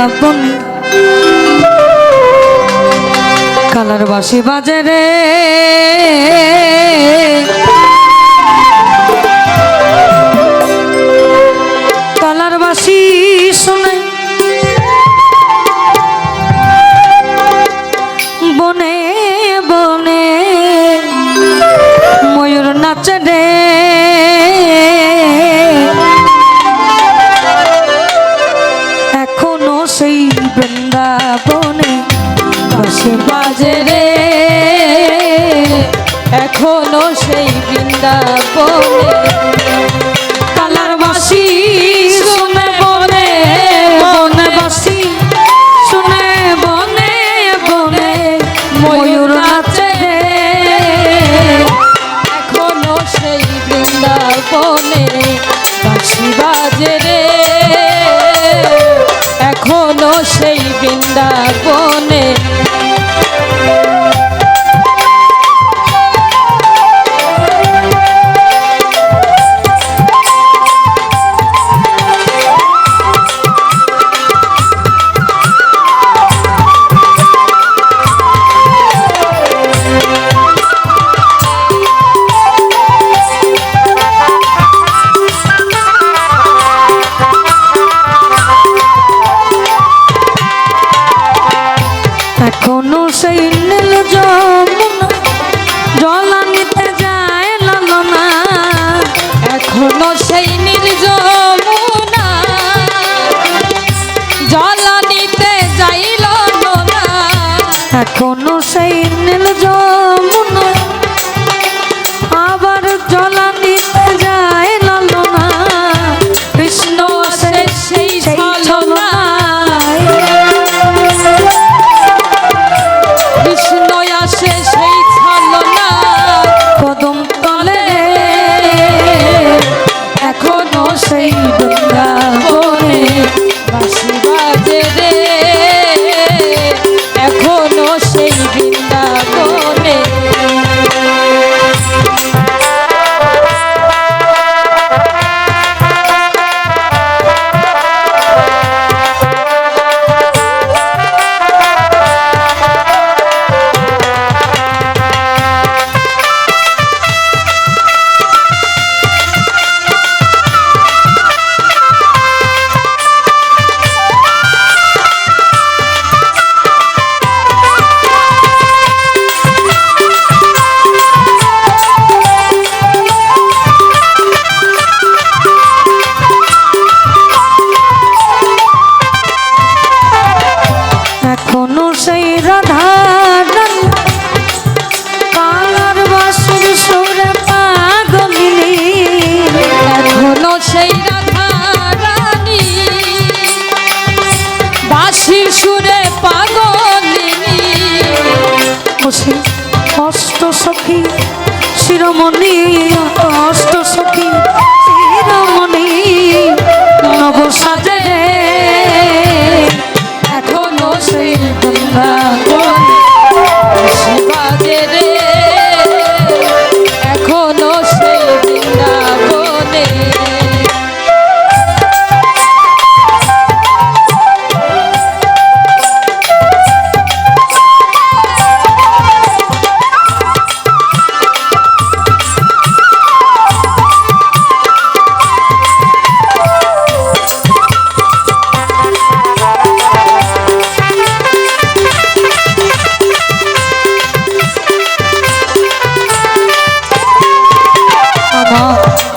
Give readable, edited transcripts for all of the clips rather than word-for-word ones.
Vrindavan colour বাঁশি বাজে রে কালার বাঁশি শুনে বনে বনে ময়ূর নাচে রে এখনো সেই বৃন্দাবনে বাঁশি বাজে রে এখনো সেই বৃন্দাবনে কালার বাঁশি শুনে বনে বনে বাঁশি শুনে বনে বনে ময়ূর নাচে রে এখনো সেই বৃন্দাবনে বাঁশি বাজে রে এখনো সেই বৃন্দাবনে এখনো সেই নীল যমুনা জল আনিতে যায় লালনা এখনো সেই নীল যমুনা জল আনিতে যাই লালনা এখনো সেই নীল যমুনা আবার জল আনিতে যায় লালনা কৃষ্ণ আসে সেই ছলনা সেই ছলনা কদম তলে এখনো সেই বৃন্দাবনে বাঁশি বাজে রে এখনো সেই বৃন্দাবনে এখনো সেই রাধা কালার বাঁশির সুরে পাগলিনী এখনো সেই রাধা রানী বাঁশির সুরে পাগলিনী অষ্ট সখী শিরোমণি অষ্ট সখী শিরোমণি নব সাজে রে এখনো সেই বৃন্দাবনে বাঁশি বাজে রে এখনো সেই বৃন্দাবনে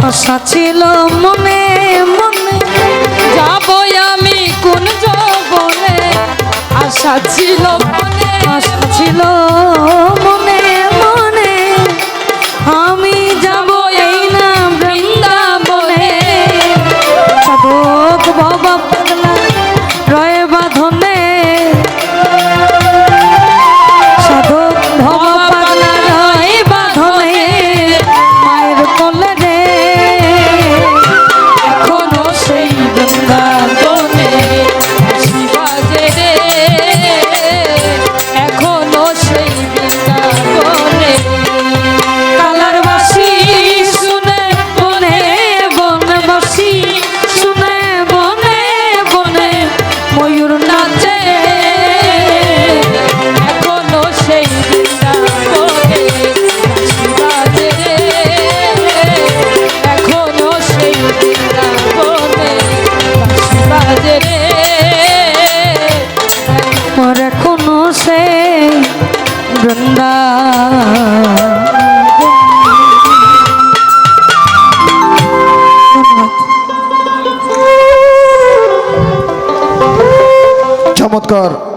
আশা ছিল মনে মনে যাব আমি কোন যৌবনে আশা ছিল মনে আশা ছিল মনে মনে আমি যাব এই না বৃন্দাবনে সাধক বাবা পাগলা রয়ে বাঁধনে সাধক বাবা পাগলা রয়ে বাঁধনে মায়ের কোলে রে এখনো সেই বৃন্দাবনে বাঁশি বাজে রে চমৎকার